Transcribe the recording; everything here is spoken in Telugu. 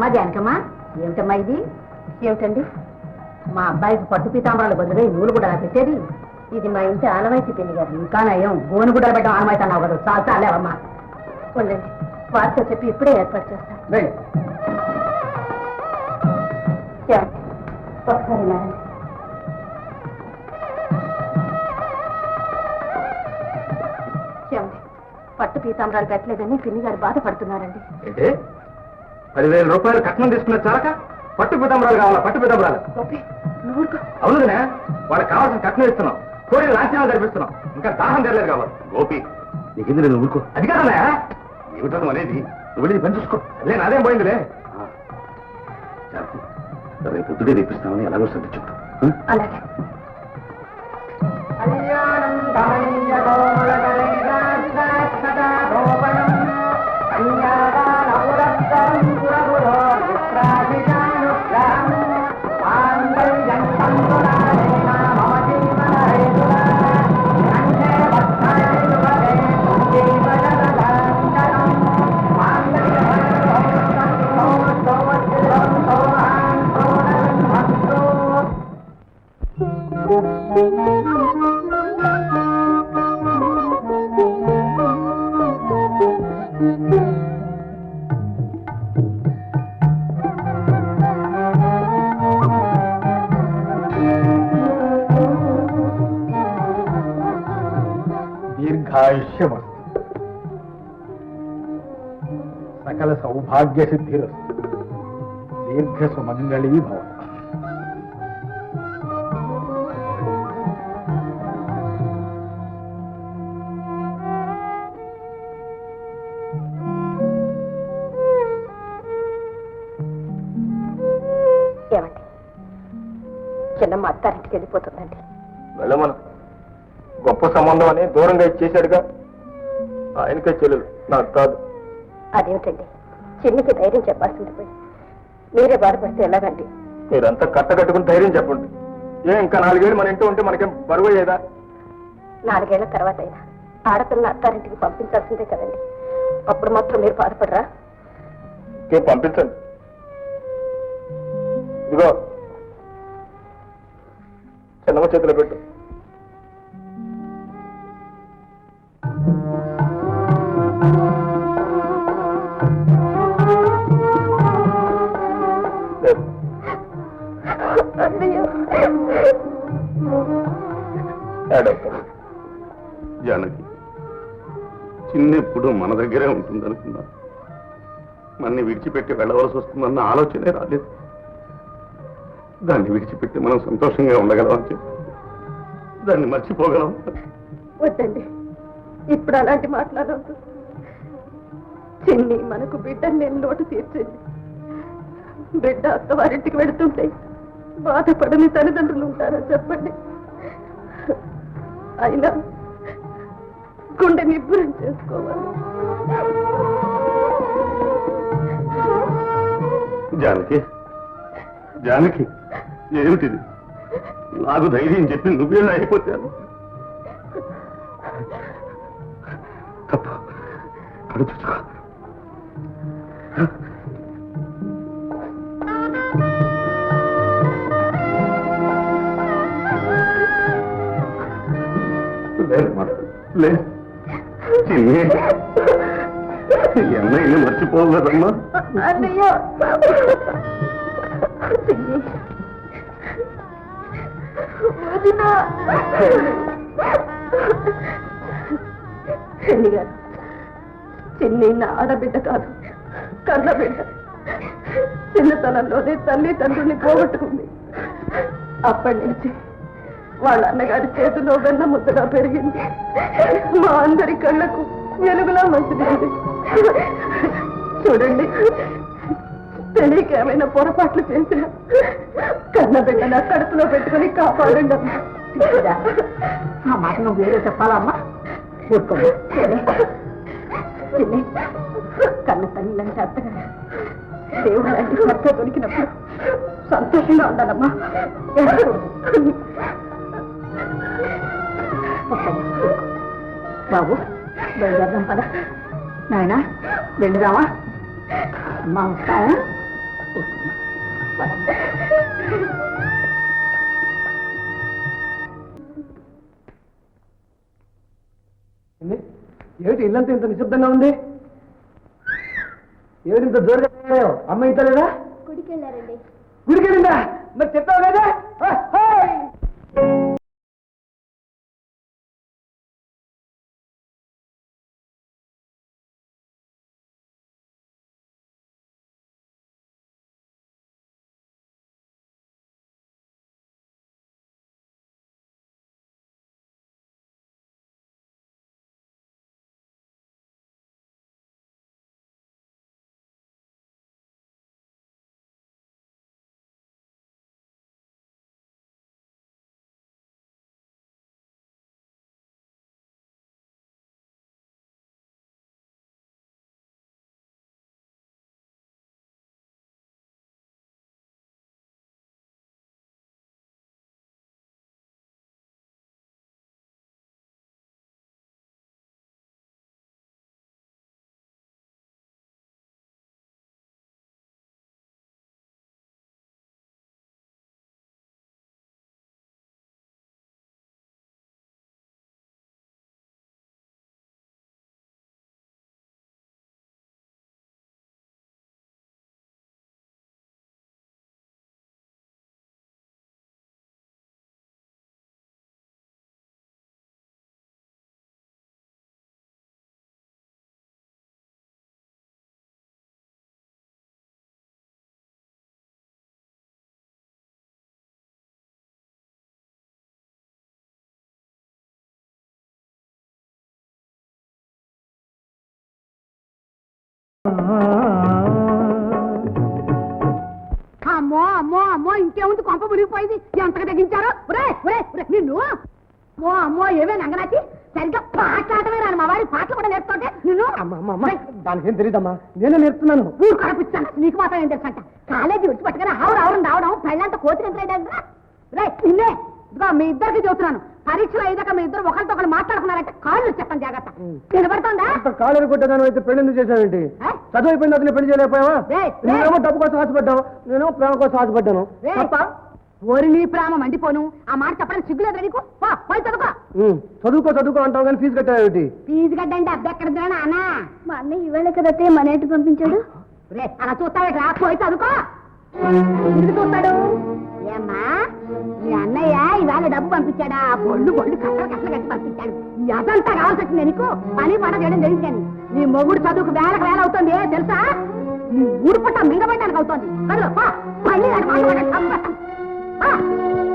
అమ్మా జానకమ్మా, ఏమిటమ్మా ఇది? ఏమిటండి? మా అబ్బాయికి పట్టు పీతాంబరాలు బదులు నూలు కూడా పెట్టేది. ఇది మా ఇంటి ఆనవాయితీ పిన్ని గారు. ఇంకా నయం, గోను కూడా పెట్టడం ఆనవాయితీ అన్నావు కదా, చాలా చాలేవమ్మా. ఉండండి, వారితో చెప్పి ఇప్పుడే ఏర్పాటు చేస్తాను. ఒకసారి నారండి. పట్టు పీతాంబరాలు పెట్టలేదని పిన్ని గారు బాధపడుతున్నారండి. 10,000 రూపాయలు కట్నం తీసుకున్న చాలక పట్టు పీతాంబరాలు కావాలా? పట్టు పీతాంబరాలు అవునుదనే, వాళ్ళకి కావాల్సిన కట్నం ఇస్తున్నాం, కోడి లాంఛనాలు జరిపిస్తున్నాం, ఇంకా దాహం తెరలేదు కావాలి. గోపి నీకు నేను ఊరుకో. అది కాదన్నా, ఏమిటో అనేది నువ్వు వెళ్ళి పని చూసుకో. నేను అదేం పోయిందిలే. రేపు పొద్దుటే తెప్పిస్తామని ఎలాగో శ్రద్ధ చెప్పు. అలాగే. దీర్ఘాయుష్యమస్తు, సకల సౌభాగ్య సిద్ధిరస్తు, దీర్ఘ సుమంగళీ భవ. ఏమండి, చిన్నమ్మ అత్తారింటికి వెళ్ళిపోతుందండి. వెళ్ళమను, గొప్ప సంబంధం అని దూరంగా ఇచ్చేశాడుగా. ఆయనకే చెల్లెలు, నాకు కాదు. అదేమిటండి, చిన్నకి ధైర్యం చెప్పాల్సింది పోయి మీరే బాధపడితే ఎలాగండి? మీరంతా కట్టకట్టుకుని ధైర్యం చెప్పండి. ఇంకా 4 ఏళ్ళు మన ఇంట్లో ఉంటే మనకేం బరువు అయ్యేదా? 4 ఏళ్ల తర్వాత అయినా ఆడపిల్ల అత్తారింటికి పంపించాల్సిందే కదండి. అప్పుడు మాత్రం మీరు బాధపడరా? పంపించండి. ఇదిగో చిన్నమ్మ చేతిలో పెట్టు. జానకి, చిన్నెప్పుడు మన దగ్గరే ఉంటుందనుకున్నా, మనని విడిచిపెట్టి వెళ్ళవలసి వస్తుందన్న ఆలోచనే రాలేదు. దాన్ని విడిచిపెట్టి మనం సంతోషంగా ఉండగలమని చెప్పి దాన్ని మర్చిపోగలం. వద్దండి, ఇప్పుడు అలాంటి మాట్లాడవద్దు. చిన్ని మనకు బిడ్డని నేను లోటు తీర్చండి. బిడ్డ అత్తవారింటికి వెళుతుంటే బాధపడని తల్లిదండ్రులు ఉంటారా చెప్పండి? అయినా గుండె నిబ్బరం చేసుకోవాలి. జానకి, జానకి, ఏమిటిది? నాకు ధైర్యం చెప్పి నువ్వేలా అయిపోతాను? తప్పు, కడు చూసుకో. చిన్ని, ఎన్నైనా మర్చిపోగలమ్మా. చెల్లి గారు, చిన్ని నా ఆడబిడ్డ కాదు, కన్నబిడ్డ. చిన్నతనంలోనే తల్లిదండ్రుల్ని పోగొట్టుకుంది. అప్పటి నుంచి వాళ్ళ అన్నగారి చేతిలో వెన్న ముద్దగా పెరిగింది. మా అందరి కళ్ళకు వెలుగులా మంచిది. చూడండి, తెలియక ఏమైనా పొరపాట్లు చేసిన కన్నబిడ్డ నా కడుపులో పెట్టుకుని కాపాడండి అమ్మా. ఆ మాట నువ్వు వేరే చెప్పాలమ్మా. ఊరుకోమ్మా. కన్న తల్లిలంటే అత్తగా దేవుడు లాంటి భర్త దొరికినప్పుడు సంతోషంగా ఉండాలమ్మా. బాబు, బయలుదేరదాం పద. నాయనా, వెళ్ళుదామా? అమ్మా వస్తాయా? ఏమిటి ఇల్లంతా ఇంత నిశ్శబ్దంగా ఉంది? ఏమిటి ఇంత జోరుగా అమ్మ ఇంత లేదా? గుడికి వెళ్ళారండి. గుడికి వెళ్ళిందా? మరి చెప్పావు కదా. అమ్మో అమ్మో అమ్మో ఇంకేముంది కొంప మునిగిపోయింది. ఎంతగా తగ్గించారు నిన్ను. అమ్మో అమ్మో ఏవే నంగనాచి సరిగ్గా పాటలాడమే రాను మా వారి పాటలు కూడా నేర్చుకుంటే నిన్ను. దానికి ఏం తెలియదమ్మా, నేనే నేర్పుతున్నాను. ఊరు కనిపిస్తాను నీకు మాత్రం ఏం తెలుసంట. కాలేజీ విడిచి పట్టుకుని ఆవురు రావడం పెళ్ళంతా కోతి నిద్ర నిన్నే. ఇదిగో మీ ఇద్దరికి చెబుతున్నాను, పరీక్షలు అయ్యాక మీ ఇద్దరు ఒకరితో ఒకరు మాట్లాడుకున్నారంటే కాళ్ళు చెప్పండి జాగ్రత్త. వినపడుతుందా? కాలేరు కొట్టేదాని అయితే పెళ్లి ఎందుకు చేశావేంటి? చదువు అయిపోయింది అతను పెళ్లి చేయలేకపోయావా? నేనేమో డబ్బు కోసం ఆశపడ్డావు, నేను ప్రేమ కోసం ఆశపడ్డాను. ఓరి నీ ప్రేమ మండిపోను. ఆ మాట చెప్పడానికి సిగ్గులేదు నీకు. పోయి చదువుకో అంటావు కానీ ఫీజు కట్టావేంటి? ఫీజు కట్టండి అద్దెక్కడ అన్నా. మా అన్నయ్య ఇవాళ కదతే మన ఇంటి పంపించాడు. అలా చూస్తావేట్రా, పోయి చదువుకో. ఎందుకు చూస్తాడు? ఏమ్మా మీ అన్నయ్య ఇవాళ డబ్బు పంపించాడా? బొళ్ళు కట్టలు కట్టి పంపించాడు. అదంతా కావాల్సి వచ్చింది నీకు. పని పడ చేయడం తెలియదు కానీ నీ మొగుడు చదువుకు వేలకు వేల అవుతుంది తెలుసా? నీ ఊరు పట్ట మింగబడ్డానికి అవుతుంది. మళ్ళీ